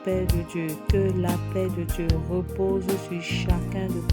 paix de Dieu, que la paix de Dieu repose sur chacun de vous.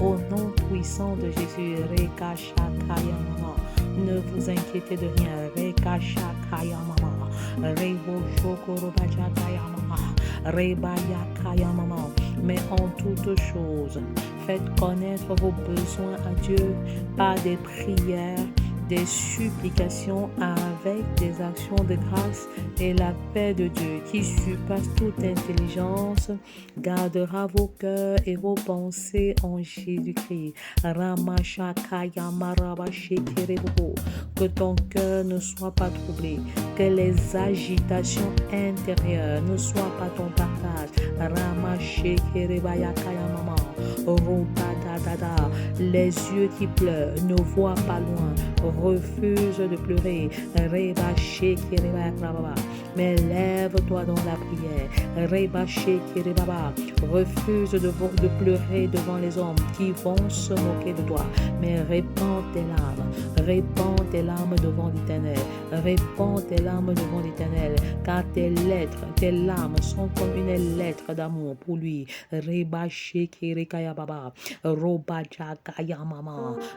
Au nom puissant de Jésus, Reka Shakaya Mama. Ne vous inquiétez de rien, Reka Shakaya Mama. Rebo Shokorobajakaya Mama. Rebaya Kaya Mama. Mais en toutes choses, faites connaître vos besoins à Dieu par des prières, des supplications avec des actions de grâce, et la paix de Dieu qui surpasse toute intelligence gardera vos cœurs et vos pensées en Jésus-Christ. Ramashakaya Marabashekerebo. Que ton cœur ne soit pas troublé, que les agitations intérieures ne soient pas ton partage. Ramashekerebayakaya Mama. Les yeux qui pleurent ne voient pas loin, refusent de pleurer. Mais lève-toi dans la prière. Refuse de pleurer devant les hommes qui vont se moquer de toi. Mais répands tes larmes devant l'Éternel. Répands tes larmes devant l'Éternel, car tes larmes sont comme une lettre d'amour pour lui.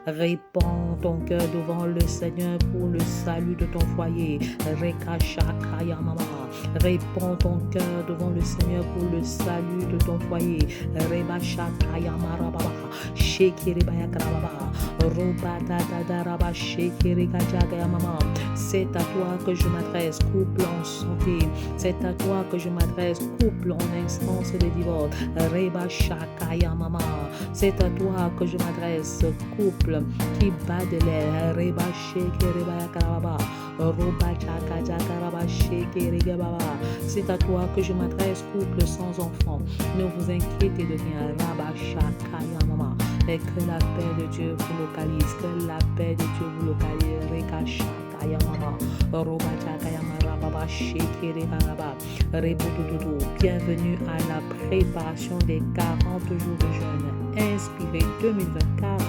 Répands ton cœur devant le Seigneur pour le salut de ton foyer. Répands ton cœur devant le Seigneur pour le salut de ton foyer. C'est à toi que je m'adresse, couple en santé. C'est à toi que je m'adresse, couple en instance de divorce. C'est à toi que je m'adresse, couple qui bat de l'air. C'est à toi que je m'adresse, couple sans enfant. Ne vous inquiétez de rien. Et que la paix de Dieu vous localise, que la paix de Dieu vous localise. Bienvenue à la préparation des 40 jours de jeûne Inspiré 2024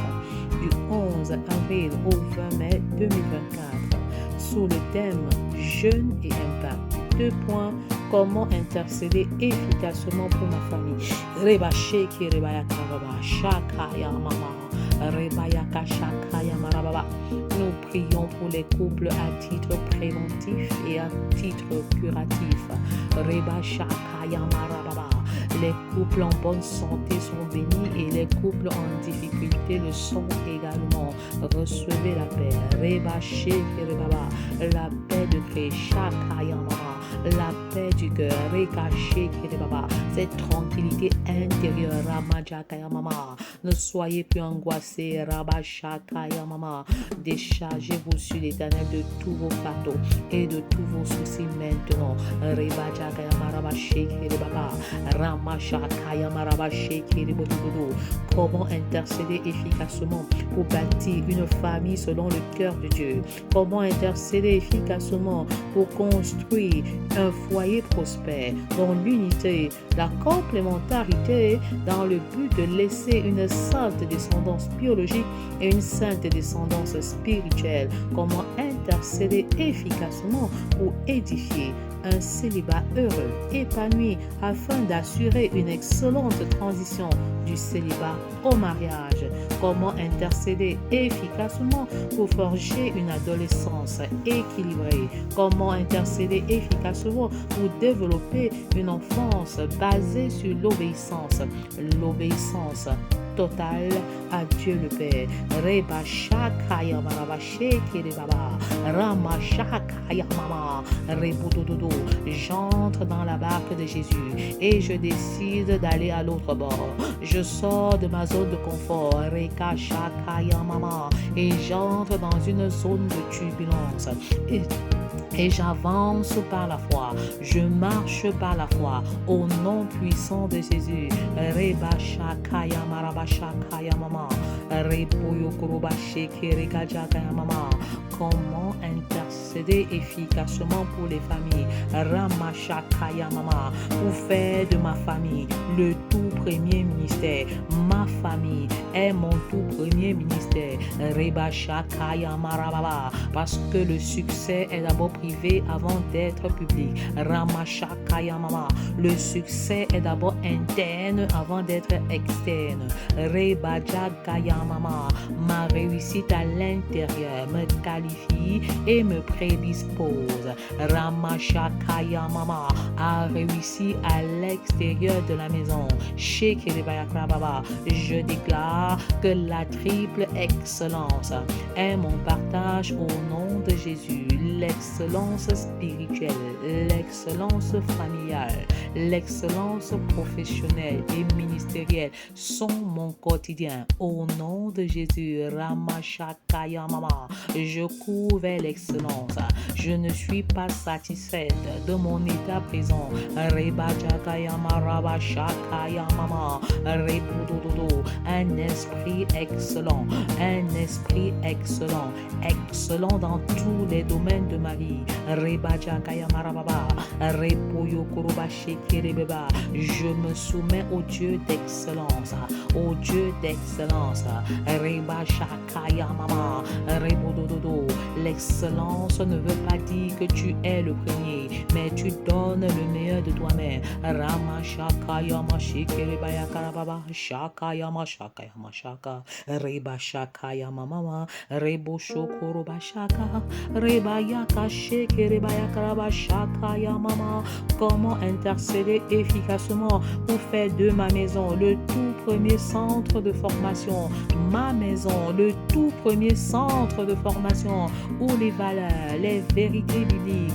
du 11 avril au 20 mai 2024 sous le thème Jeûne et impact. 2 points. Comment intercéder efficacement pour ma famille. Nous prions pour les couples à titre préventif et à titre curatif. Les couples en bonne santé sont bénis et les couples en difficulté le sont également. Recevez la paix. La paix de Christ. La paix du cœur, cette tranquillité intérieure, ne soyez plus angoissés, déchargez-vous sur l'Éternel de tous vos fardeaux et de tous vos soucis maintenant. Comment intercéder efficacement pour bâtir une famille selon le cœur de Dieu? Comment intercéder efficacement pour construire un foyer prospère dans l'unité, la complémentarité, dans le but de laisser une sainte descendance biologique et une sainte descendance spirituelle? Comment intercéder efficacement pour édifier un célibat heureux, épanoui, afin d'assurer une excellente transition du célibat au mariage? Comment intercéder efficacement pour forger une adolescence équilibrée? Comment intercéder efficacement pour développer une enfance basée sur l'obéissance totale à Dieu le Père? J'entre dans la barque de Jésus et je décide d'aller à l'autre bord. Je sors de ma zone de confort et j'entre dans une zone de turbulence. Et j'avance par la foi, je marche par la foi, au nom puissant de Jésus. Comment intercéder efficacement pour les familles. Ramashakaya Mama, pour faire de ma famille le tout premier ministère. Ma famille est mon tout premier ministère. Rebashakaya Marababa, parce que le succès est d'abord privé avant d'être public. Ramashakaya Mama, le succès est d'abord interne avant d'être externe. Rebashakaya Mama, ma réussite à l'intérieur me qualifie et me prédispose. Ramashakaya Mama a réussi à l'extérieur de la maison. Je déclare que la triple excellence est mon partage au nom de Jésus. L'excellence spirituelle, l'excellence familiale, l'excellence professionnelle et ministérielle sont mon quotidien. Au nom de Jésus, Ramashakaya Mama, je cours vers l'excellence. Je ne suis pas satisfaite de mon état présent. Rebajakaya Marabashakaya Mama, Rebudododo, un esprit excellent, excellent dans tous les domaines de ma vie. Rebajakaya Marababa, Repoyo Kurubashikirebeba, je me soumets au Dieu d'excellence, au Dieu d'excellence. Rebashakaya Mama, Rebudododo, l'excellence ne veut pas dire que tu es le premier, mais tu donnes le meilleur de toi-même. Ramashakaya Mashikerebaya Karababa, Shakaya Mashakaya Mashaka, Rebashakaya Mama, Reboshokorobashaka, Rebayaka Shekerebaya Karabashakaya Mama. Comment intercéder efficacement pour faire de ma maison le tout premier centre de formation, ma maison, le tout premier centre de formation où les valeurs, les vérités bibliques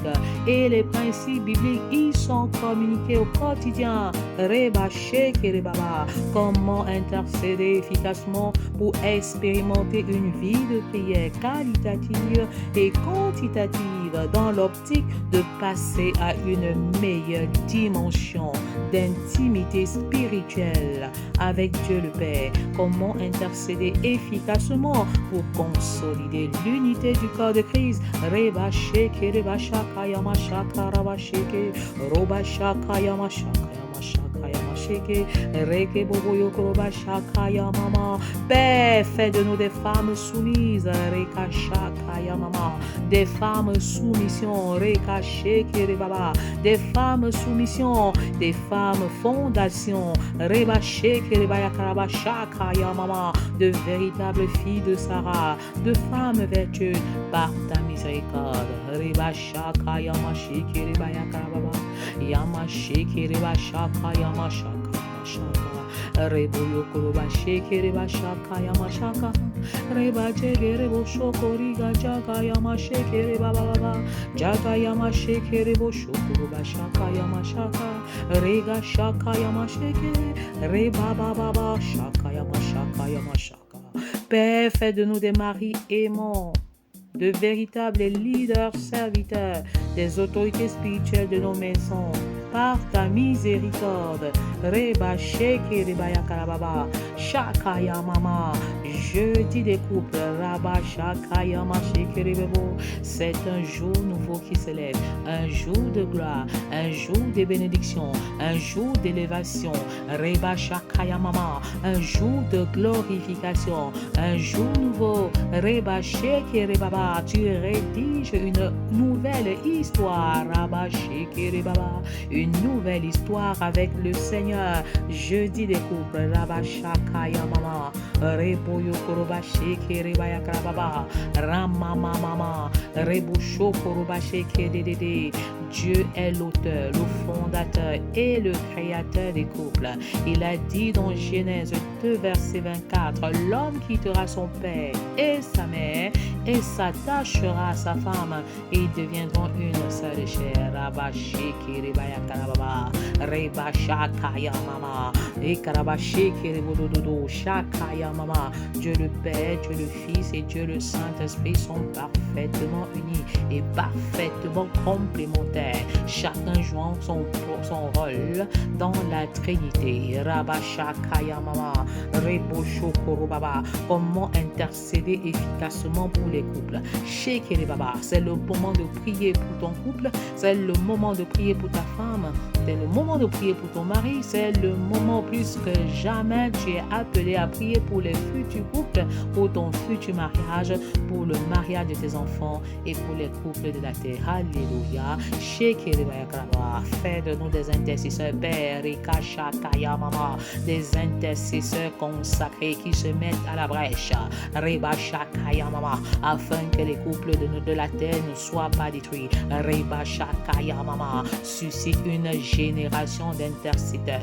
et les principes bibliques y sont communiqués au quotidien. Reba Sheke Baba. Comment intercéder efficacement pour expérimenter une vie de prière qualitative et quantitative dans l'optique de passer à une meilleure dimension d'intimité spirituelle avec Dieu le Père. Comment intercéder efficacement pour consolider l'unité du corps de Christ. Reba Sheke Reba Shaka Yama Shaka Raba Sheke Roba Shaka Yama Shaka Yama Shaka Yama Sheke Reke Bobo Yokoroba Shaka Yama. Père, fais de nous des femmes soumises. Reka Shaka Yama. Des femmes soumission. Reka Sheke Rebaba. Des femmes soumission. Des femmes fondation. Reba Sheke Reba Yakaraba Shaka Yama. De véritables filles de Sarah. De femmes vertueuses par ta miséricorde. Reba Shaka Yama Sheke Reba Yakaraba. Yama Sheke Reba Shaka Yama Shaka Shaka. Rebo Yokoroba Sheke Reba Shaka Yama Shaka. Reba Jege Rebo Shokoriga Jaga Yama Sheke Reba Baba. Jaga Yama Sheke Rebo Shokoroba Shaka Yama Shaka. Rega Shaka Yama Sheke. Reba Baba Shaka Yama Shaka Yama Shaka. Père, fais de nous des maris aimants, de véritables leaders serviteurs, des autorités spirituelles de nos maisons, par ta miséricorde. Reba Sheke Reba Yakarababa, Shaka Yamama, jeudi des couples, Raba Shaka Yama Sheke Rebebo. C'est un jour nouveau qui s'élève, un jour de gloire, un jour de bénédiction, un jour d'élévation. Reba Shaka Yamama, un jour de glorification, un jour nouveau. Reba Sheke Rebaba, tu rédiges une nouvelle histoire. Raba Sheke Rebaba, une nouvelle histoire avec le Seigneur. Jeudi des couples, Raba Shaka Yamama, Rebo Yokoroba Sheke Reba Yakarababa, Ramama Mama, Rebo Shokoroba Sheke Dede. Dieu est l'auteur, le fondateur et le créateur des couples. Il a dit dans Genèse 2, verset 24, l'homme quittera son père et sa mère et s'attachera à sa femme et ils deviendront une seule chair. Raba Sheke Reba Yakarababa. karababa. Reba shakaya mama. Et karabashi kiribododo shakaya mama. Dieu le Père, Dieu le Fils et Dieu le Saint-Esprit sont parfaitement unis et parfaitement complémentaires, chacun jouant son rôle dans la Trinité. Rabashakaya mama, Reboshokoro baba. Comment intercéder efficacement pour les couples? Shekere baba, c'est le moment de prier pour ton couple, c'est le moment de prier pour ta femme, c'est le moment de prier pour ton mari, c'est le moment plus que jamais tu es appelé à prier pour les futurs couples, pour ton futur mariage, pour le mariage de tes enfants et pour les couples de la terre. Alléluia. Fais de nous des intercesseurs, Père, Ekashakaya mama, des intercesseurs consacrés qui se mettent à la brèche, Rebashakaya mama, afin que les couples de la terre ne soient pas détruits. Rebashakaya mama, suscite une génération d'intercesseurs,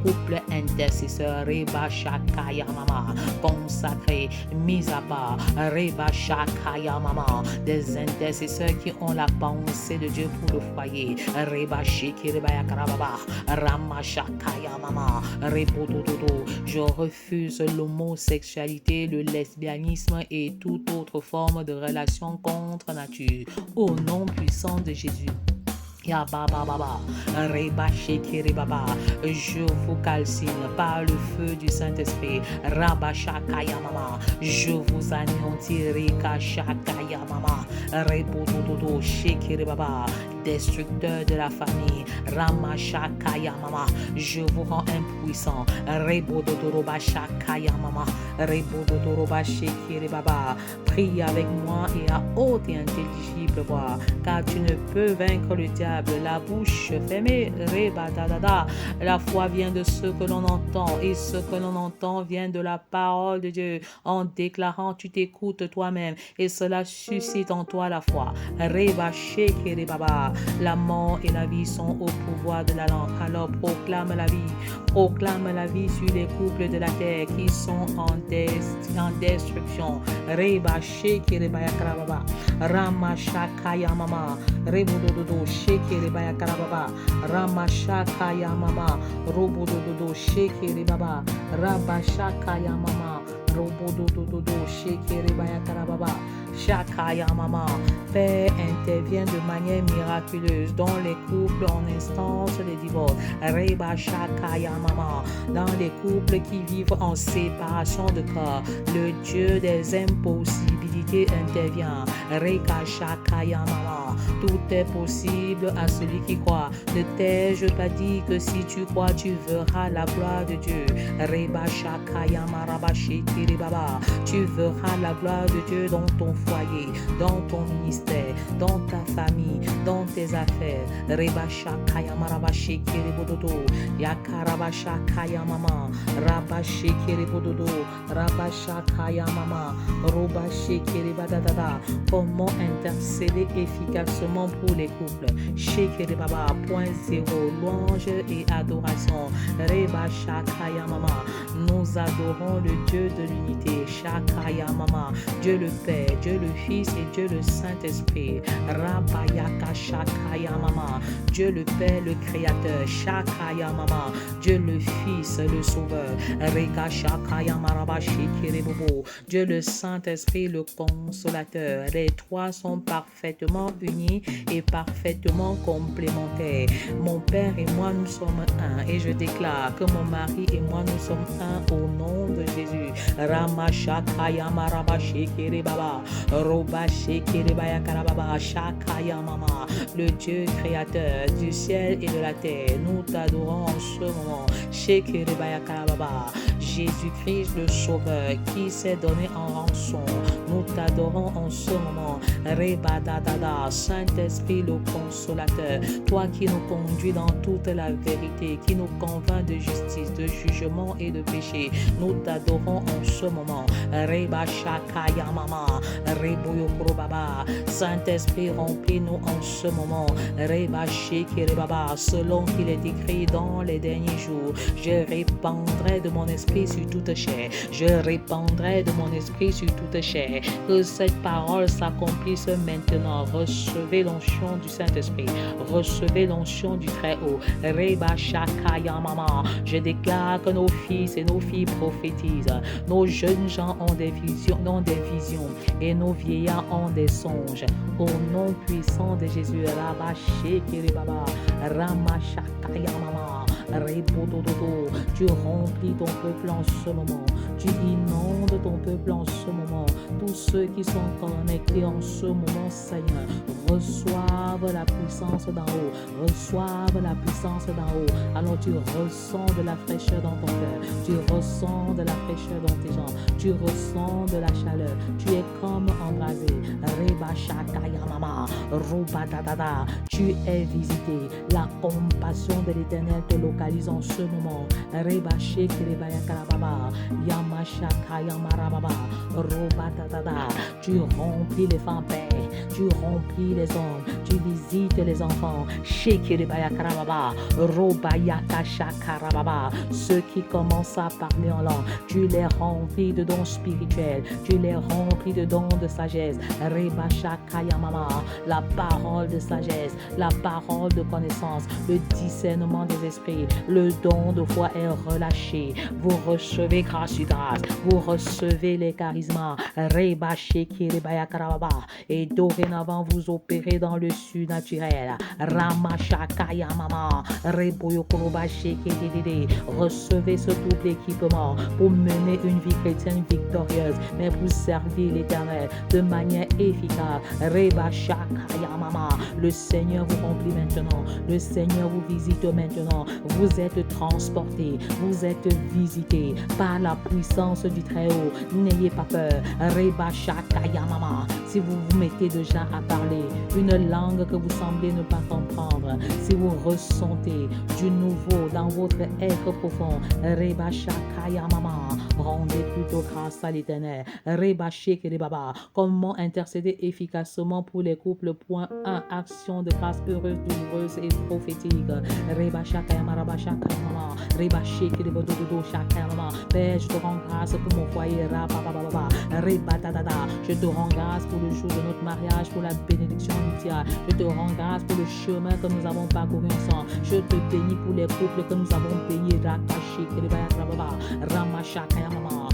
couple intercesseurs, Rebashakaya mama, consacrés, mis à part, Rebashakaya mama, des intercesseurs qui ont la pensée de Dieu pour le foyer, Rebashikiribaya karababa, Ramashakaya mama, Rebodododo. Je refuse l'homosexualité, le lesbianisme et toute autre forme de relation contre nature. Au nom puissant de Jésus. Ya baba baba, reba shekere baba, je vous calcine par le feu du Saint-Esprit, raba shakaya mama, je vous anéantis, reka shakaya mama, rebo dodo shekere baba, destructeur de la famille, rama shakaya mama, je vous rends impuissant, rebo dodo shakaya mama, rebo dodo shekere baba. Prie avec moi et à haute et intelligible voix, car tu ne peux vaincre le diable. La bouche fermée, rebadadada. La foi vient de ce que l'on entend, et ce que l'on entend vient de la parole de Dieu. En déclarant, tu t'écoutes toi-même, et cela suscite en toi la foi. Reba shekere baba. La mort et la vie sont au pouvoir de la langue. Alors proclame la vie sur les couples de la terre qui sont en destruction. Reba shekere baya karababa, rama shakaya mama, rebododo shekere baya karababa, rama shakaya mama, robododo shekere baba, raba shakaya mama, robododo shekere baya karababa. Shakaya mama, Père, intervient de manière miraculeuse dans les couples en instance de divorce. Reba Shakaya mama, dans les couples qui vivent en séparation de corps, le Dieu des impossibilités intervient. Reka Shakaya mama, tout est possible à celui qui croit. Ne t'ai-je pas dit que si tu crois, tu verras la gloire de Dieu. Reba Shakaya maraba shekiri baba, tu verras la gloire de Dieu dans ton foyer, dans ton ministère, dans ta famille, dans tes affaires. Reba shakaya maraba shekere bododo, yakaraba shakaya mama, raba shekere bododo, raba shakaya mama, roba shekere badadada. Comment intercéder efficacement pour les couples? Shekere baba, point zéro, louange et adoration. Reba shakaya mama, nous adorons le Dieu de l'unité. Shakaya mama, Dieu le Père, Dieu le Fils et Dieu le Saint-Esprit. Rabayaka shakaya mama, Dieu le Père, le Créateur. Shakaya mama, Dieu le Fils, le Sauveur. Reka shakaya maraba shekere bobo, Dieu le Saint-Esprit, le Consolateur. Les trois sont parfaitement unis et parfaitement complémentaires. Mon Père et moi, nous sommes un, et je déclare que mon mari et moi, nous sommes un au nom de Jésus. Rama shakaya maraba shekere baba, roba shekere baya karababa, shakaya mama, le Dieu créateur du ciel et de la terre. Nous t'adorons en ce moment. Shekere baya karababa, Jésus-Christ le Sauveur qui s'est donné en rançon. Nous t'adorons en ce moment. Reba dada, Saint-Esprit le Consolateur, toi qui nous conduis dans toute la vérité, qui nous convainc de justice, de jugement et de péché. Nous t'adorons en ce moment. Reba shakaya mama, reboyo baba, Saint-Esprit remplis-nous en ce moment. Reba shekere baba, selon qu'il est écrit dans les derniers jours, je répandrai de mon esprit sur toute chair. Je répandrai de mon esprit sur toute chair. Père. Que cette parole s'accomplisse maintenant. Recevez l'onction du Saint-Esprit. Recevez l'onction du Très-Haut. Reba Shakaya Mama. Je déclare que nos fils et nos filles prophétisent. Nos jeunes gens ont des visions et nos vieillards ont des songes. Au nom puissant de Jésus, Rabba Shekere Baba, Rama Shakaya Mama, Rebodododo. Tu remplis ton peuple en ce moment. Tu inondes ton peuple en ce moment. Tous ceux qui sont connectés en ce moment, Seigneur, reçoivent la puissance d'en haut. Reçoivent la puissance d'en haut. Alors tu ressens de la fraîcheur dans ton cœur. Tu ressens de la fraîcheur dans tes jambes. Tu ressens de la chaleur. Tu es comme embrasé. Reba Shakaya Mama, Ruba Dada. Tu es visité. La compassion de l'Éternel te localise en ce moment. Reba Shekere Bayakarababa, Yama Shakaya Marababa, Ruba Dada. Tu remplis les femmes pères. Tu remplis les hommes, tu visites les enfants. Shekere Bayakarababa, Ruba Yakashakarababa. Ceux qui commencent à parler en langue, tu les remplis de dons spirituels, tu les remplis de dons de sagesse. Reba Shakaya Mama, la parole de sagesse, la parole de connaissance, le discernement des esprits, le don de foi est relâché. Vous recevez grâce sur grâce, vous recevez les charismes. Reba Shekere Bayakarababa. Et dorénavant vous opérez dans le surnaturel. Rama Shakaya Mama, Reboyo Koroba Shekere. Recevez ce double équipement pour mener une vie chrétienne victorieuse, mais pour servir l'Éternel de manière efficace. Reba Shakaya Mama. Le Seigneur vous remplit maintenant. Le Seigneur vous visite maintenant. Vous êtes transportés, vous êtes visités par la puissance du Très-Haut. N'ayez pas peur. Reba Shakaya Mama. Si vous vous mettez déjà à parler une langue que vous semblez ne pas comprendre, si vous ressentez du nouveau dans votre être profond, Reba Shakaya Mama, rendez plutôt grâce à l'Éternel. Reba Shekere Baba. Comment intercéder efficacement pour les couples? Point 1. Action de grâce heureuse, douloureuse et prophétique. Reba Shakaya Maraba Shakaya Mama, Reba Shekere Bododo Shakaya Mama. Père, je te rends grâce pour mon foyer. Rababa, Reba Dada. Je te rends grâce pour le jour de notre mariage, pour la bénédiction nuptiale. Je te rends grâce pour le chemin que nous avons parcouru ensemble. Je te bénis pour les couples que nous avons bénis. Rama Shakaya Mama,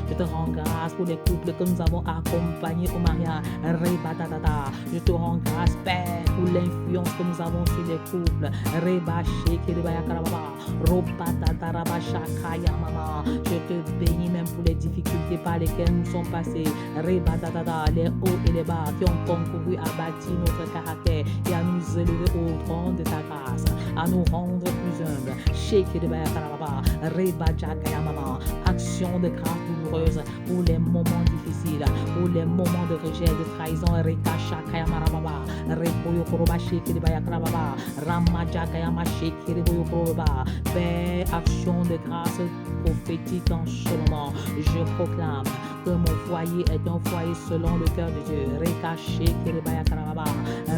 je te rends grâce pour les couples que nous avons accompagnés au mariage. Reba Dada. Je te rends grâce, Père, pour l'influence que nous avons sur les couples. Reba Shekere Bayakarababa, Roba Dada Raba Shakaya Mama. Je te bénis même pour les difficultés par lesquelles nous sommes passés. Reba Dada, les hauts et les bas qui ont concouru à bâtir notre caractère et à nous élever au trône de ta grâce, à nous rendre plus humbles. Shekere Bayakarababa, Reba Shakaya Mama. Action de grâce douloureuse pour les moments difficiles, pour les moments de rejet, de trahison. Reka Shakaya Marababa, Repoyo Koroba Shekere Bayakarababa, Rama Shakaya Mashekere Boyo Koroba. Père, action de grâce prophétique en ce moment. Je proclame que mon foyer est un foyer selon le cœur de Dieu. Reka Shekere Bayakarababa,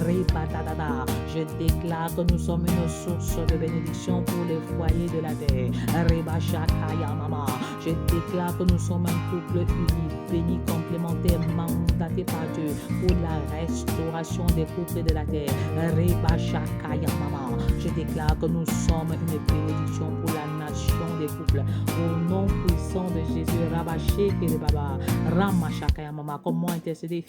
Reba Dada. Je déclare que nous sommes une source de bénédiction pour les foyers de la terre. Reba Shakaya Mama. Je déclare que nous sommes un couple uni, béni, complémentaire, mandaté par Dieu pour la restauration des couples de la terre. Reba Shakaya Mama. Je déclare que nous sommes une bénédiction pour la nation des couples. Au nom puissant de Jésus, Rabba Shekere Baba, Rama Shakaya Mama. Comment intercéder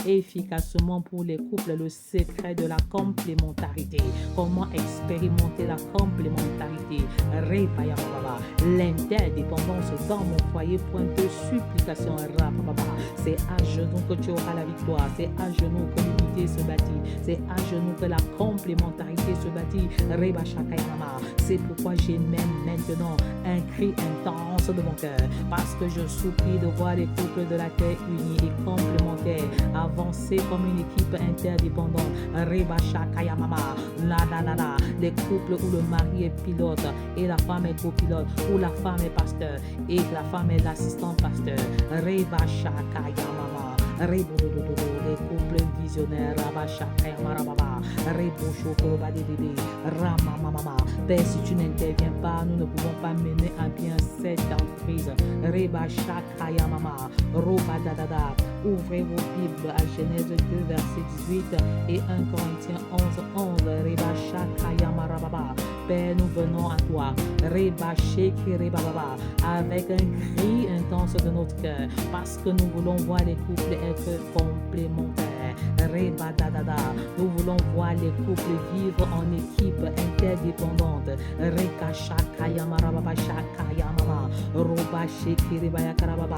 efficacement pour les couples? Le secret de la complémentarité. Comment expérimenter la complémentarité? Reba Baba. L'interdépendance dans mon foyer. Point de supplication. Rabba. C'est à genoux que tu auras la victoire. C'est à genoux que l'unité se bâtit. C'est à genoux que la complémentarité se bâtit. Reba Shakaya Mama. C'est pourquoi j'émets maintenant un cri intense de mon cœur, parce que je supplie de voir les couples de la terre unis et complémentaires avancer comme une équipe interdépendante. Reba Shakaya Mama. Les couples où le mari est pilote et la femme est copilote, où la femme est pasteur et la femme est l'assistant pasteur. Reba Shakaya Mama. Les couples visionnaires. Rabba Shakaya Marababa. Rebo Shokoroba Dede. Rama Mama. Père, si tu n'interviens pas, nous ne pouvons pas mener à bien cette entreprise. Reba Shakaya Mama, Roba Dadada. Ouvrez vos Bibles à Genèse 2, verset 18 et 1 Corinthiens 11, 11. Reba Shakaya Marababa. Père, nous venons à toi, Reba Shekere Baba, avec un cri intense de notre cœur, parce que nous voulons voir les couples être complémentaires. Reba Dadada, nous voulons voir les couples vivre en équipe interdépendante. Reka Shakaya Marababa Shakaya Mama, Roba Shekere Bayakarababa,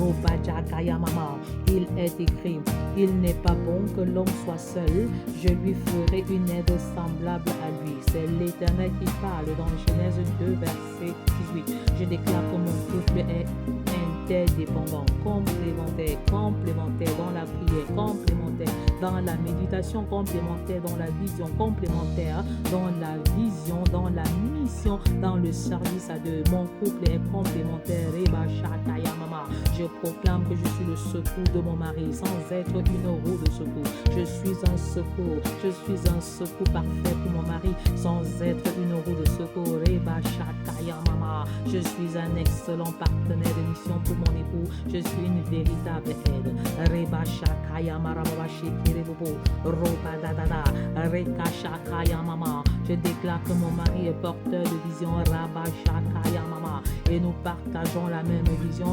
Roba Jakaya Mama. Il est écrit, il n'est pas bon que l'homme soit seul, je lui ferai une aide semblable à lui. C'est l'Éternel qui parle dans Genèse 2, verset 18. Je déclare que mon couple est interdépendant, complémentaire dans la prière, complémentaire dans la méditation, complémentaire dans la vision, complémentaire dans la vision, dans la mission, dans le service à Dieu. Mon couple est complémentaire. Je proclame que je suis le secours de mon mari sans être une roue de secours. Je suis un secours. Je suis un secours parfait pour mon mari sans être une roue de secours. Je suis un excellent partenaire de mission pour mon époux. Je suis une véritable aide. Je déclare que mon mari est porteur de vision. Et nous partageons la même vision.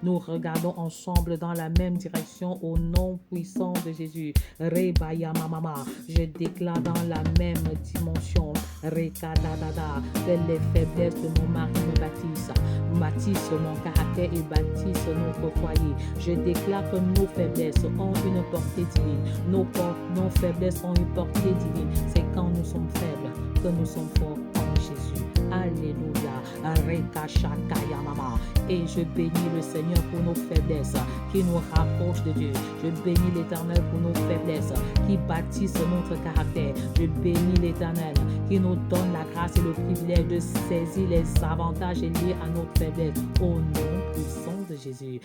Nous regardons ensemble dans la même direction au nom puissant de Jésus. Je déclare dans la même dimension que les faiblesses de mon mari me bâtissent mon caractère et bâtissent notre foyer. Je déclare que nos faiblesses ont une portée divine. Nos faiblesses ont une portée divine. C'est quand nous sommes faibles que nous sommes forts en Jésus. Alléluia. Et je bénis le Seigneur pour nos faiblesses qui nous rapprochent de Dieu. Je bénis l'Éternel pour nos faiblesses qui bâtissent notre caractère. Je bénis l'Éternel qui nous donne la grâce et le privilège de saisir les avantages liés à notre faiblesse. Au nom puissant de Jésus.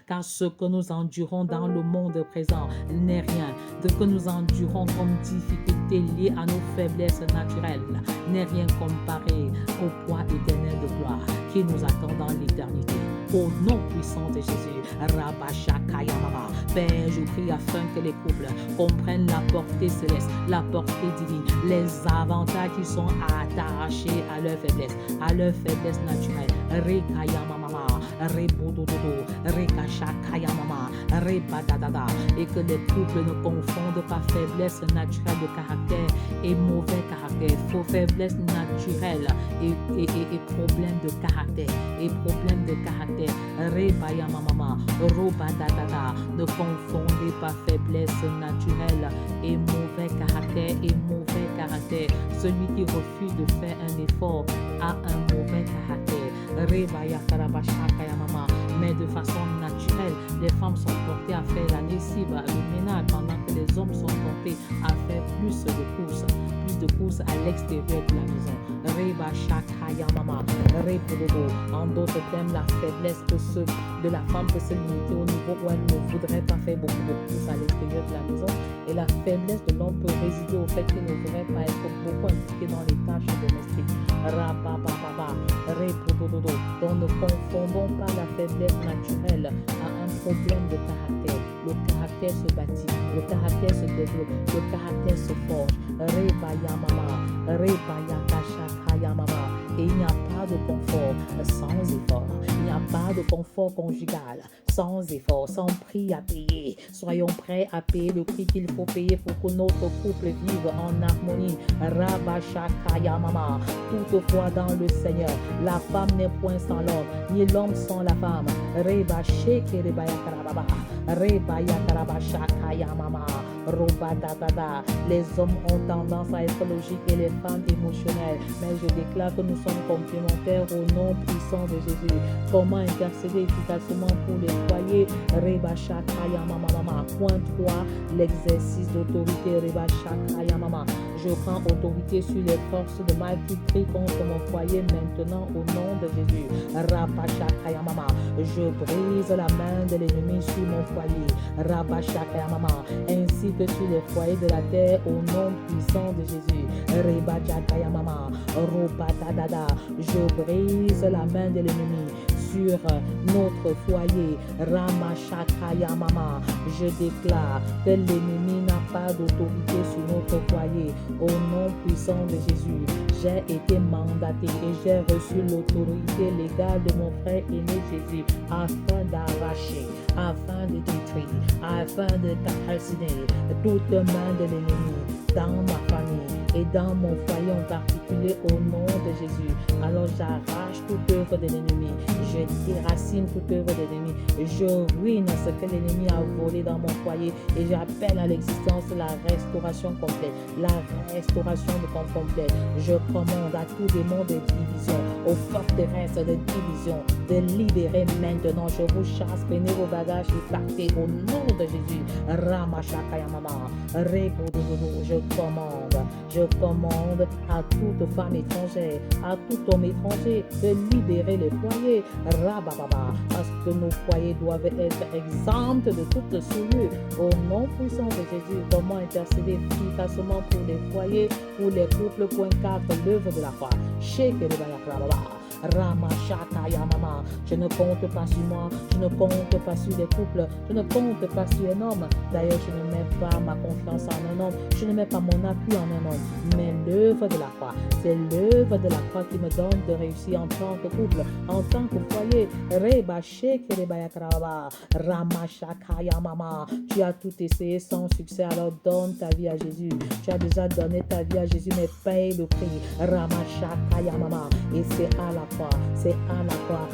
Car ce que nous endurons dans le monde présent n'est rien. Ce que nous endurons comme difficulté liée à nos faiblesses naturelles n'est rien comparé au poids éternel de gloire qui nous attend dans l'éternité. Au nom puissant de Jésus, Père, je prie afin que les couples comprennent la portée céleste, la portée divine, les avantages qui sont attachés à leur faiblesse naturelle. Et que les couples ne confondent pas faiblesse naturelle de caractère et mauvais caractère, faux faiblesse naturelle et problème de caractère. Ne confondez pas faiblesse naturelle et mauvais caractère. Celui qui refuse de faire un effort a un mauvais caractère. Mais de façon naturelle, les femmes sont portées à faire la lessive, le ménage, pendant que les hommes sont portés à faire plus de courses à l'extérieur de la maison. En d'autres termes, la faiblesse de la femme peut se limiter au niveau où elle ne voudrait pas faire beaucoup de courses à l'extérieur de la maison. Et la faiblesse de l'homme peut résider au fait qu'il ne voudrait pas être beaucoup impliqué dans les tâches domestiques. Donc ne confondons pas la faiblesse naturelle à un problème de caractère. Le caractère se bâtit, le caractère se développe, le caractère se forge. Et il n'y a pas de confort sans effort. Il n'y a pas de confort conjugal sans effort, sans prix à payer. Soyons prêts à payer le prix qu'il faut payer pour que notre couple vive en harmonie. Toutefois dans le Seigneur, la femme n'est point sans l'homme, ni l'homme sans la femme. Les hommes ont tendance à être logiques et les femmes émotionnelles. Mais je déclare que nous sommes complémentaires au nom puissant de Jésus. Comment intercéder efficacement pour les foyers? Point 3, l'exercice d'autorité. Je prends autorité sur les forces de mal qui crient contre mon foyer maintenant au nom de Jésus. Rabashakayamama. Je brise la main de l'ennemi sur mon foyer. Rabashakayamama. Ainsi que sur les foyers de la terre au nom puissant de Jésus. Rebashakayamama. Robadadada. Je brise la main de l'ennemi sur notre foyer. Ramashakayamama. Je déclare que l'ennemi n'a pas d'autorité sur notre foyer. Au nom puissant de Jésus, j'ai été mandaté et j'ai reçu l'autorité légale de mon frère aîné Jésus afin d'arracher, afin de détruire, afin de calciner toute main de l'ennemi dans ma famille et dans mon foyer en particulier au nom de Jésus. Alors j'arrache toute œuvre de l'ennemi, je déracine toute œuvre de l'ennemi, je ruine ce que l'ennemi a volé dans mon foyer et j'appelle à l'existence la restauration complète, la restauration complète. Je commande à tout démon de division, aux forteresses de division, de libérer maintenant. Je vous chasse, prenez vos bagages et partez au nom de Jésus. Ramashakayamama, Rebodododo, je commande à toute femme étrangère, à tout homme étranger de libérer les foyers. Rabababa, parce que nos foyers doivent être exempts de toute souillure. Au nom puissant de Jésus, comment intercéder efficacement pour les foyers, pour les couples. Point 4, l'œuvre de la croix. Ramashakayamama. Je ne compte pas sur moi, je ne compte pas sur les couples, je ne compte pas sur un homme. D'ailleurs, je ne mets pas ma confiance en un homme, je ne mets pas mon appui en un homme, mais l'œuvre de la croix. C'est l'œuvre de la croix qui me donne de réussir en tant que couple, en tant que foyer. Ramashakayamama. Tu as tout essayé sans succès, alors donne ta vie à Jésus. Tu as déjà donné ta vie à Jésus, mais paye le prix. Ramashakayamama. Et c'est à la croix, c'est à la croix.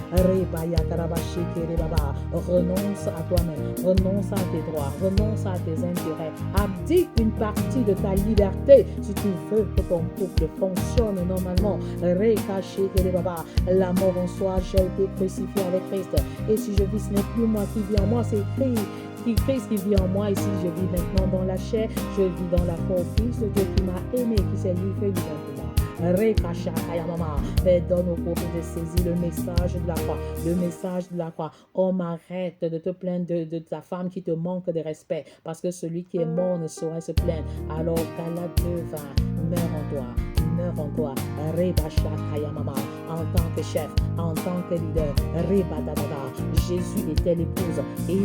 Renonce à toi-même, renonce à tes droits, renonce à tes intérêts. Abdique une partie de ta liberté si tu veux que ton couple fonctionne normalement. La mort en soi, j'ai été crucifié avec Christ. Et si je vis, ce n'est plus moi qui vis en moi, c'est Christ qui vit en moi. Et si je vis maintenant dans la chair, je vis dans la foi au Fils de Dieu qui m'a aimé, qui s'est livré du pour moi. Mais donne au couple de saisir le message de la croix. Le message de la croix. Homme, arrête de te plaindre de ta femme qui te manque de respect. Parce que celui qui est mort ne saurait se plaindre. Alors, Galates 2:20, meurs en toi. Meurs en toi. En tant que chef, en tant que leader. Jésus était l'épouse. Et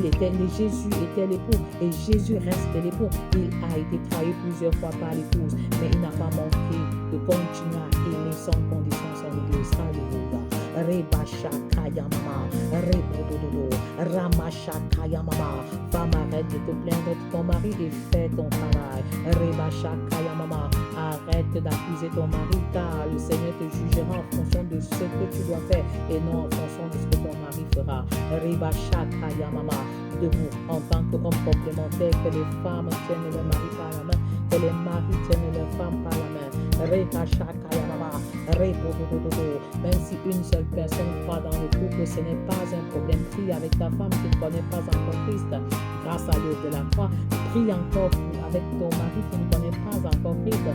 Jésus était l'époux. Et Jésus reste l'époux. Il a été trahi plusieurs fois par l'épouse. Mais il n'a pas manqué de continuer à aimer sans condition son église. Alléluia. Rebashakayamama, Rebodododo, Ramashakayamama. Femme, arrête de te plaindre de ton mari et fais ton travail. Rebashakayamama. Arrête d'accuser ton mari car le Seigneur te jugera en fonction de ce que tu dois faire et non en fonction de ce que ton mari fera. Rebashakayamama. Debout en tant qu'homme complémentaire, que les femmes tiennent leur mari par la main, que les maris tiennent leurs femmes par la main. Même si une seule personne croit dans le couple, ce n'est pas un problème. Prie avec ta femme qui ne connaît pas encore Christ. Grâce à l'œuvre de la croix, prie encore avec ton mari qui ne connaît pas encore Christ.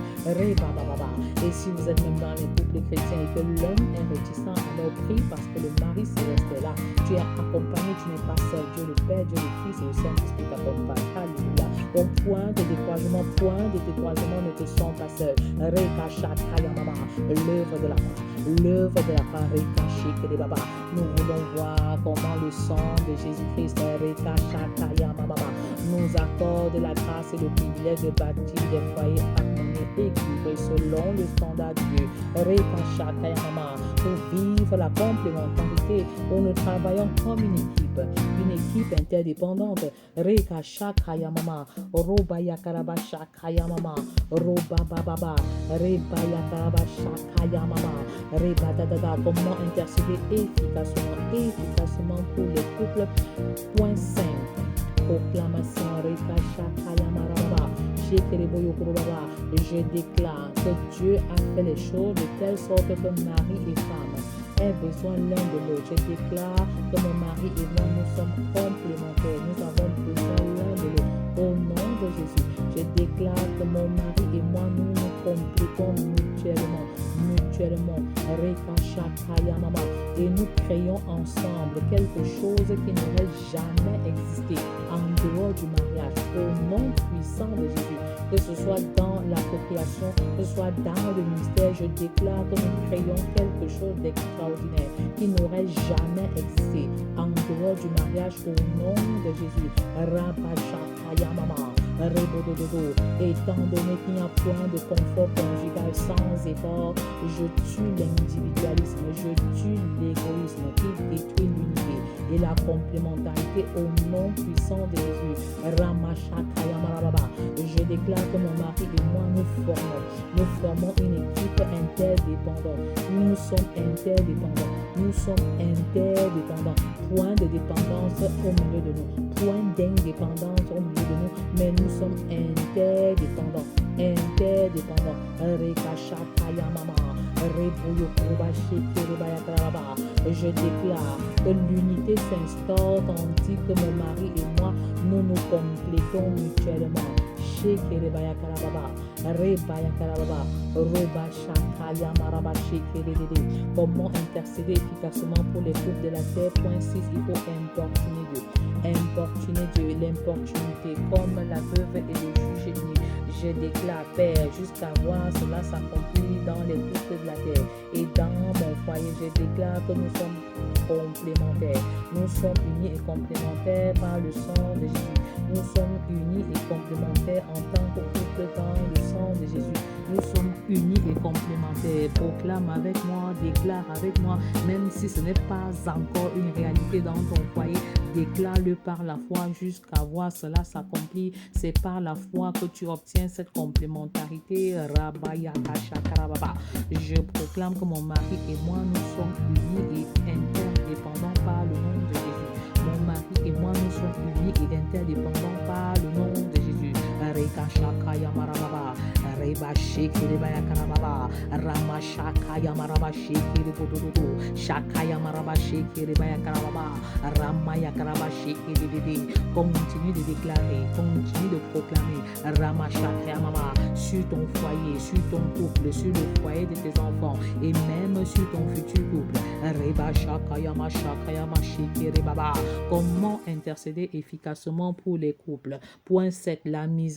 Et si vous êtes même dans les couples chrétiens et que l'homme est réticent, alors prie parce que le mari s'est resté là. Tu es accompagné, tu n'es pas seul. Dieu le Père, Dieu le Fils et le Saint-Esprit t'accompagne. Alléluia. Donc point de découragement ne te sont pas seuls. L'œuvre de la croix. L'œuvre de la croix. Nous voulons voir comment le sang de Jésus-Christ nous accorde la grâce et le privilège de bâtir des foyers harmonieux et équilibrés selon le standard de Dieu. Pour vivre la complémentarité, où nous travaillons comme une équipe interdépendante. Rekashakayamama, Robayakarabashakayamama, Robababa, Rebayakarabashakayamama, Rebadadada. Comment intercéder efficacement pour les couples. Point 5. Proclamation. Rekashakayamarababa. Je déclare que Dieu a fait les choses de telle sorte que mari et femme aient besoin l'un de l'autre. Je déclare que mon mari et moi, nous sommes complémentaires. Nous avons besoin l'un de l'autre. Au nom de Jésus, je déclare que mon mari et moi, nous nous complétons mutuellement, Rekashakaya Mama, et nous créons ensemble quelque chose qui n'aurait jamais existé en dehors du mariage, au nom puissant de Jésus. Que ce soit dans la procréation, que ce soit dans le ministère, je déclare que nous créons quelque chose d'extraordinaire qui n'aurait jamais existé en dehors du mariage, au nom de Jésus. Rabashakaya Mama. Étant donné qu'il n'y a point de confort conjugal sans effort, je tue l'individualisme, je tue l'égoïsme qui détruit l'unité et la complémentarité au nom puissant de Jésus. Ramashakaya Marababa. Je déclare que mon mari et moi nous formons une équipe interdépendante. Nous sommes interdépendants. Point de dépendance au milieu de nous, point d'indépendance au milieu de nous, mais nous sommes interdépendants. Rekashakaya Mama. Je déclare que l'unité s'instaure tandis que mon mari et moi, nous nous complétons mutuellement. Comment intercéder efficacement pour les groupes de la terre? Point 6, il faut importuner Dieu. L'importunité, comme la veuve et le juge unis. Je déclare, Père, jusqu'à voir cela s'accomplir dans les groupes de la terre et dans mon foyer. Je déclare que nous sommes complémentaires. Nous sommes unis et complémentaires par le sang de Jésus. Nous sommes unis et complémentaires en tant que couple dans le sang de Jésus. Nous sommes unis et complémentaires. Proclame avec moi, déclare avec moi, même si ce n'est pas encore une réalité dans ton foyer. Déclare-le par la foi jusqu'à voir cela s'accomplir. C'est par la foi que tu obtiens cette complémentarité. Je proclame que mon mari et moi, nous sommes unis et interdépendants par le nom de Jésus. Mon mari et moi, nous sommes unis et interdépendants par le nom de Jésus. Rekashakaya Marababa, Rebashekiribaya Karababa, Ramashakaya Marabashekiribododo, Shakaya Marabashekiribaya Karababa, Ramaya Karabashekiridi. Continue de déclarer, continue de proclamer, Ramashakaya Mama, sur ton foyer, sur ton couple, sur le foyer de tes enfants et même sur ton futur couple. Rebashakaya Mashakaya Mashekiribaba. Comment intercéder efficacement pour les couples? Point 7, la miséricorde.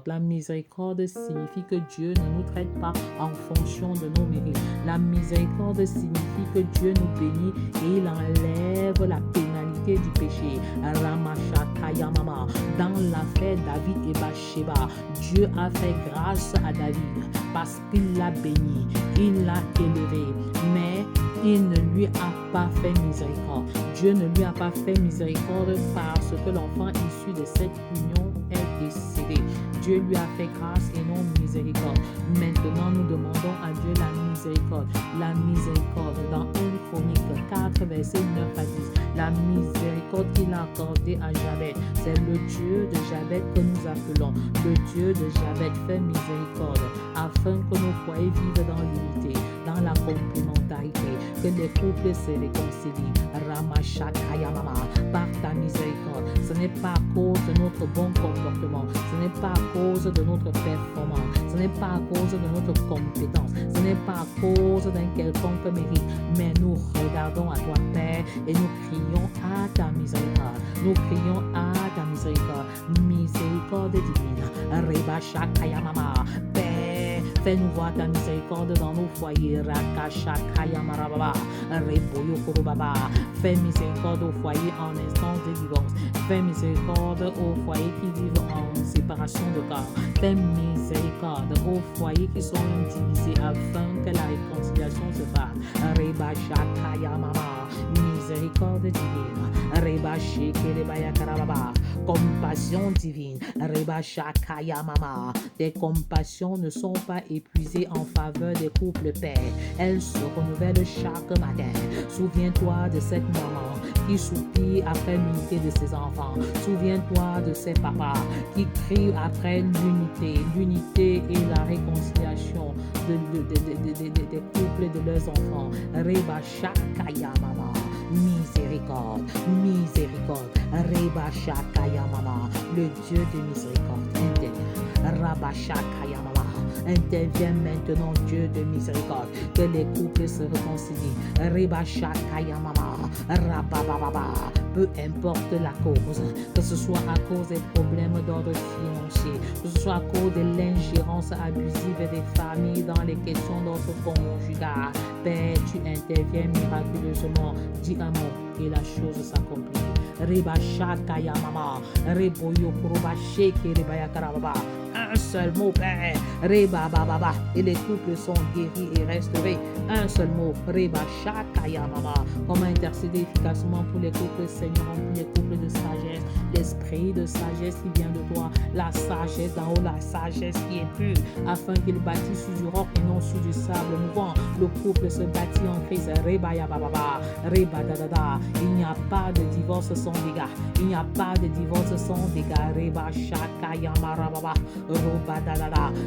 La miséricorde signifie que Dieu ne nous traite pas en fonction de nos mérites. La miséricorde signifie que Dieu nous bénit et il enlève la pénalité du péché. Ramashakaya Mama. Dans l'affaire David et Bathsheba, Dieu a fait grâce à David parce qu'il l'a béni, il l'a élevé, mais il ne lui a pas fait miséricorde. Dieu ne lui a pas fait miséricorde parce que l'enfant issu de cette union est décédé. Dieu lui a fait grâce et non miséricorde. Maintenant, nous demandons à Dieu la miséricorde. La miséricorde dans 1 Chronique 4, versets 9 à 10. La miséricorde qu'il a accordée à Javed. C'est le Dieu de Javed que nous appelons. Le Dieu de Javed fait miséricorde afin que nos foyers vivent dans l'unité, dans la complémentarité, que les couples se réconcilient. Ramashakaya Mama, par ta miséricorde. Ce n'est pas à cause de notre bon comportement, ce n'est pas à cause de notre performance, ce n'est pas à cause de notre compétence, ce n'est pas à cause d'un quelconque mérite, mais nous regardons à toi, Père, et nous crions à ta miséricorde. Nous crions à ta miséricorde. Miséricorde divine. Rebashakaya Mama. Père, fais-nous voir ta miséricorde dans nos foyers. Rakashakaya Marababa. Reboyo Kurubaba. Fais miséricorde aux foyers en instance de divorce. Fais miséricorde aux foyers qui vivent en séparation de corps. Fais miséricorde aux foyers qui sont divisés afin que la réconciliation se fasse. Rebashakaya Mama. Miséricorde divine. Rebashikerebaya Karababa. Compassion divine. Rebashakaya Mama. Tes compassions ne sont pas épuisées en faveur des couples, Père. Elles se renouvellent chaque matin. Souviens-toi de cette maman qui soupire après l'unité de ses enfants. Souviens-toi de ces papas qui crient après l'unité et la réconciliation des couples et de leurs enfants. Rebashakaya Mama. Miséricorde, miséricorde. Rebashakaya Mama. Le Dieu de miséricorde interne. Rabashakaya Mama. Interviens maintenant, Dieu de miséricorde, que les couples se réconcilient. Reba Shakaya Mama, Rabababa, peu importe la cause, que ce soit à cause des problèmes d'ordre financier, que ce soit à cause de l'ingérence abusive des familles dans les questions d'ordre conjugal. Père, tu interviens miraculeusement. Dis un mot et la chose s'accomplit. Reba Shakaya Mama, Reboyo Kuruba Sheke Rebaya Karababa. Un seul mot, Père. Reba Baba. Et les couples sont guéris et restaurés. Un seul mot. Reba Shakaya Mama. Comment intercéder efficacement pour les couples, Seigneur, pour les couples de sagesse. L'esprit de sagesse qui vient de toi. La sagesse d'en haut, la sagesse qui est pure. Afin qu'il bâtisse sur du roc et non sur du sable mouvant. Le couple se bâtit en Christ. Reba Yababa. Reba Dada. Il n'y a pas de divorce sans dégâts. Il n'y a pas de divorce sans dégâts. Reba Shakaya Marababa.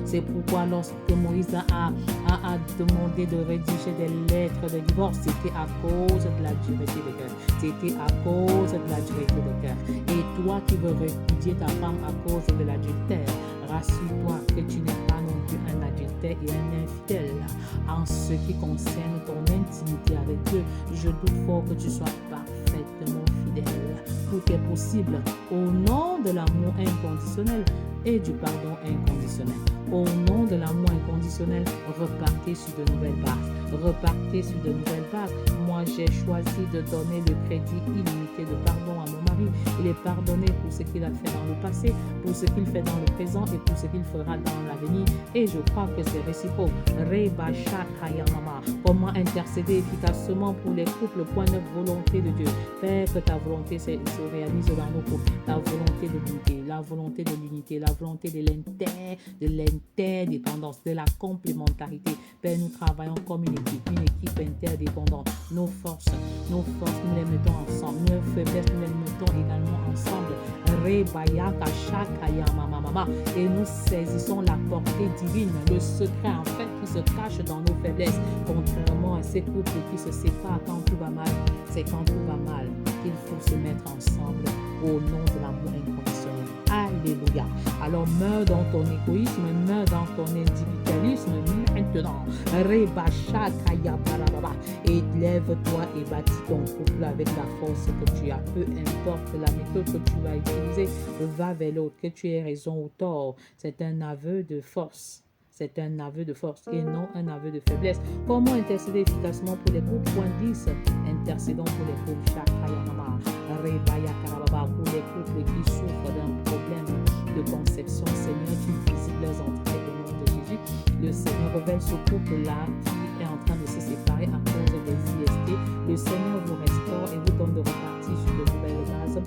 C'est pourquoi lorsque Moïse a demandé de rédiger des lettres de divorce, c'était à cause de la dureté de cœur. C'était à cause de la dureté de cœur. Et toi qui veux répudier ta femme à cause de l'adultère, rassure-toi que tu n'es pas non plus un adultère et un infidèle. En ce qui concerne ton intimité avec Dieu, je doute fort que tu sois parfaitement fidèle. Tout est possible au nom de l'amour inconditionnel et du pardon inconditionnel. Au nom de l'amour inconditionnel, repartez sur de nouvelles bases. Repartez sur de nouvelles bases. Moi, j'ai choisi de donner le crédit illimité de pardon à mon mari. Il est pardonné pour ce qu'il a fait dans le passé, pour ce qu'il fait dans le présent et pour ce qu'il fera dans l'avenir. Et je crois que c'est réciproque. Reba Shakaya Mama. Comment intercéder efficacement pour les couples, point de volonté de Dieu. Père, que ta volonté se réalise dans nos couples. La volonté de l'unité, la volonté de l'unité, la volonté de l'interdépendance, de la complémentarité. Père, nous travaillons comme une équipe interdépendante. Nos forces, nous les mettons ensemble. Nos faiblesses, nous les mettons également ensemble. Rebayaka Shakaya Mama. Et nous saisissons la portée divine, le secret en fait qui se cache dans nos faiblesses. Contrairement à ces couples qui se séparent quand tout va mal, c'est quand tout va mal qu'il faut se mettre ensemble au nom de l'amour inconditionnel. Alléluia. Alors meurs dans ton égoïsme, meurs dans ton individualisme maintenant. Et lève-toi et bâtis ton couple avec la force que tu as. Peu importe la méthode que tu vas utiliser, va vers l'autre. Que tu aies raison ou tort, c'est un aveu de force. C'est un aveu de force et non un aveu de faiblesse. Comment intercéder efficacement pour les couples? Point 10. Intercédons pour les couples. Shakayamama, Rebaya Karababa, pour les couples qui souffrent d'un problème de conception. Seigneur, tu visites leurs entrailles au nom de Jésus. Le Seigneur révèle ce couple-là qui est en train de se séparer à cause des IST. Le Seigneur vous restaure et vous donne de repartir sur de nouvelles bases.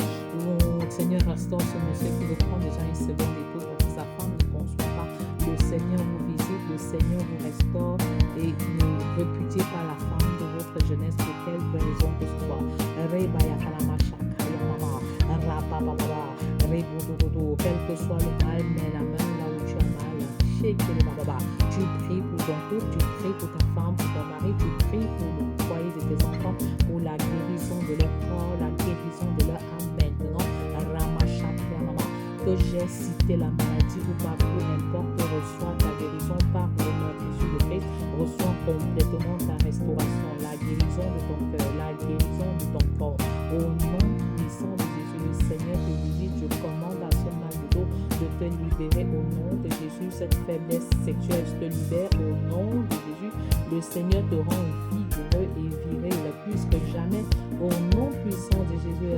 Le Seigneur restaure ce monsieur qui veut prendre déjà une seconde épouse parce que sa femme ne conçoit pas. Le Seigneur vous visite, le Seigneur vous restaure et ne repudiez pas la femme de votre jeunesse pour quelque raison que ce soit. Quel que soit le mal, mets la main là où tu as mal. Tu pries pour ton couple, tu pries pour ta femme, pour ton mari, tu pries pour le foyer de tes enfants, pour la guérison de leur corps, la guérison de leur âme maintenant. Que j'ai cité la maladie ou pas, peu importe, reçois ta guérison par le nom de Jésus de Christ, reçois complètement ta restauration, la guérison de ton cœur, la guérison de ton corps. Au nom puissant de Jésus, le Seigneur te visite, je commande à ce mal de dos de te libérer au nom de Jésus. Cette faiblesse sexuelle, je te libère au nom de Jésus. Le Seigneur te rend vigoureux et viril plus que jamais. Au nom puissant de Jésus,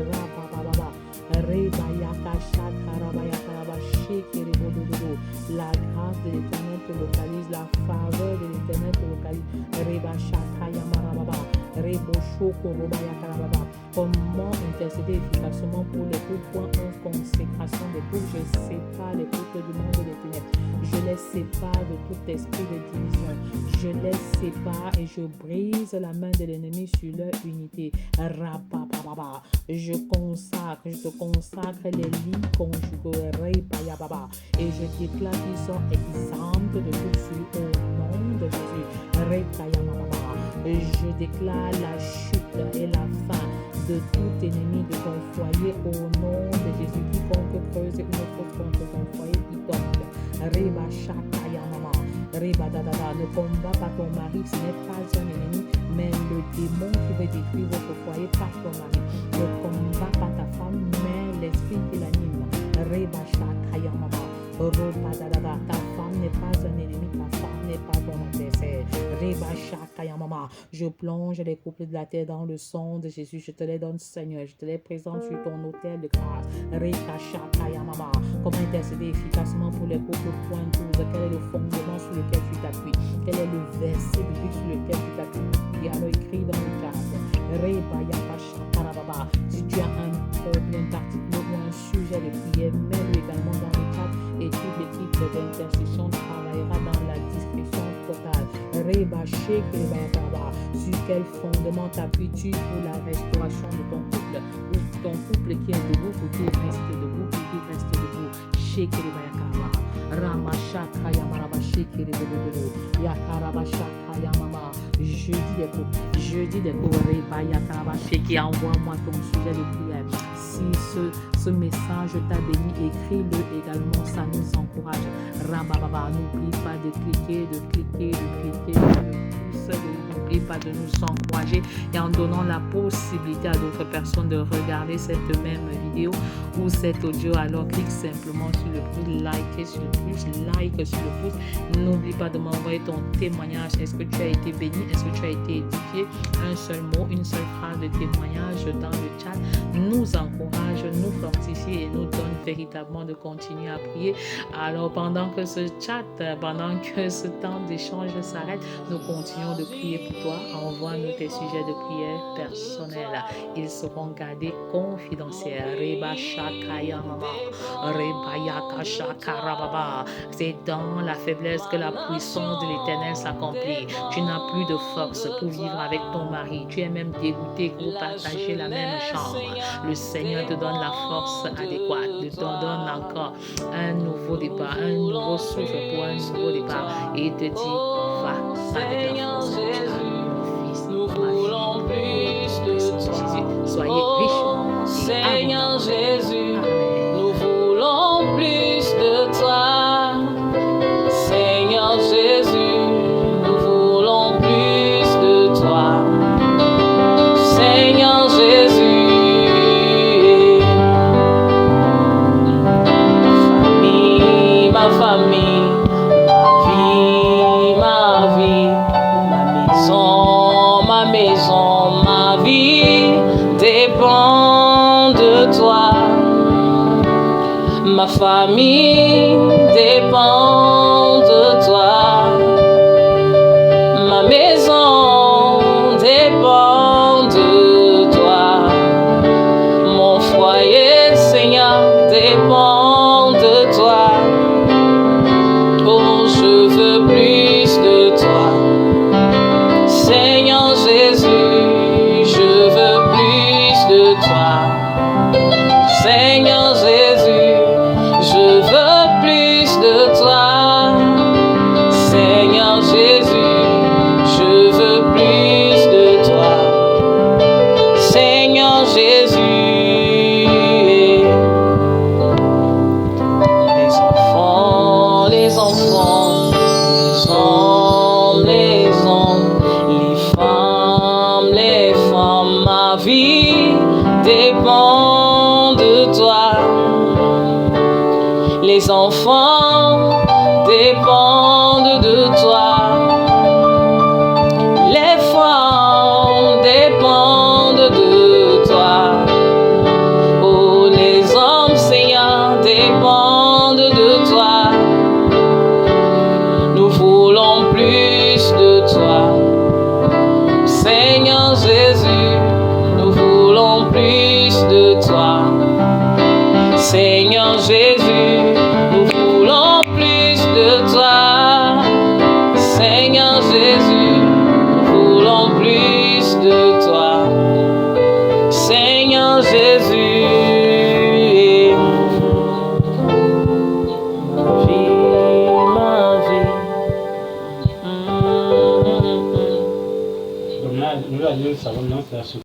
la grâce de l'Éternel te localise, la faveur de l'Éternel te localise. Comment intercéder efficacement pour les couples? Point 11, consécration des couples. Je sépare les couples du monde des ténèbres. Je les sépare de tout esprit de division. Je les sépare et je brise la main de l'ennemi sur leur unité. Je te consacre les lits conjugaux. Et je déclare qu'ils sont exempts de tout souci au nom de Jésus. Je déclare la chute et la fin de tout ennemi de ton foyer au nom de Jésus. Quiconque creuse une faute contre ton foyer, qui tombe. Ne combat pas ton mari, ce n'est pas un ennemi, mais le démon qui veut détruire votre foyer par ton mari. Ne combat pas ta femme, mais l'esprit qui l'anime. Ta femme n'est pas un ennemi, ta femme n'est pas ton adversaire. Je plonge les couples de la terre dans le sang de Jésus. Je te les donne, Seigneur. Je te les présente sur ton autel de grâce. Comment intercéder efficacement pour les couples? Point 12. Quel est le fondement sur lequel tu t'appuies? Quel est le verset biblique sur lequel tu t'appuies? Et alors écrit dans le cadre. Si tu as un problème particulier ou un sujet de prière, mets-le également dans le cadre et toute l'équipe d'intercession travaillera dans la discrétion totale. Sur quel fondement t'appuies-tu pour la restauration de ton couple? Ou ton couple qui est debout, faut qu'il reste debout, faut qu'il reste debout. Jeudi des qui envoie-moi ton sujet de prière. Si ce message t'a béni, écris-le également, ça nous encourage. N'oublie pas de cliquer, n'oublie pas de nous encourager et en donnant la possibilité à d'autres personnes de regarder cette même vidéo ou cet audio. Alors clique simplement sur le pouce, like sur le pouce. N'oublie pas de m'envoyer ton témoignage. Est-ce que tu as été béni? Est-ce que tu as été édifié? Un seul mot, une seule phrase de témoignage dans le chat nous encourage, nous fortifie et nous donne véritablement de continuer à prier. Alors pendant que ce temps d'échange s'arrête, nous continuons de prier pour toi. Envoie-nous tes sujets de prière personnels. Ils seront gardés confidentiels. C'est dans la faiblesse que la puissance de l'Éternel s'accomplit. Tu n'as plus de force pour vivre avec ton mari. Tu es même dégoûté pour partager la même chambre. Le Seigneur te donne la force adéquate. Il te donne encore un nouveau départ, un nouveau souffle pour un nouveau départ. Et il te dit, va avec la force que tu as. Nous voulons plus de Jésus. Soyez riches. Seigneur Jésus, nous voulons plus de toi. Seigneur Jésus, nous voulons plus de toi. Seigneur Jésus, ma famille, ma vie, ma maison, ma vie dépend de toi. Ma famille dépend de toi. Ma maison dépend de toi. Mon foyer, Seigneur, dépend de toi. Oh, je veux plus de toi. Seigneur Jésus, je veux plus de toi. Seigneur Jésus, je veux plus de toi. Seigneur Jésus, je veux plus de toi. Seigneur Jésus, les hommes, les femmes, ma vie dépend de toi. Les enfants dépendent de toi. Les femmes dépendent de toi. Oh, les hommes, Seigneur, dépendent de toi. Nous voulons plus de toi. Seigneur Jésus, nous voulons plus de toi. Seigneur Jésus, nous voulons plus de toi. Seigneur Jésus, nous voulons plus de toi. Seigneur Jésus, ma vie. Nous allons savoir, non, c'est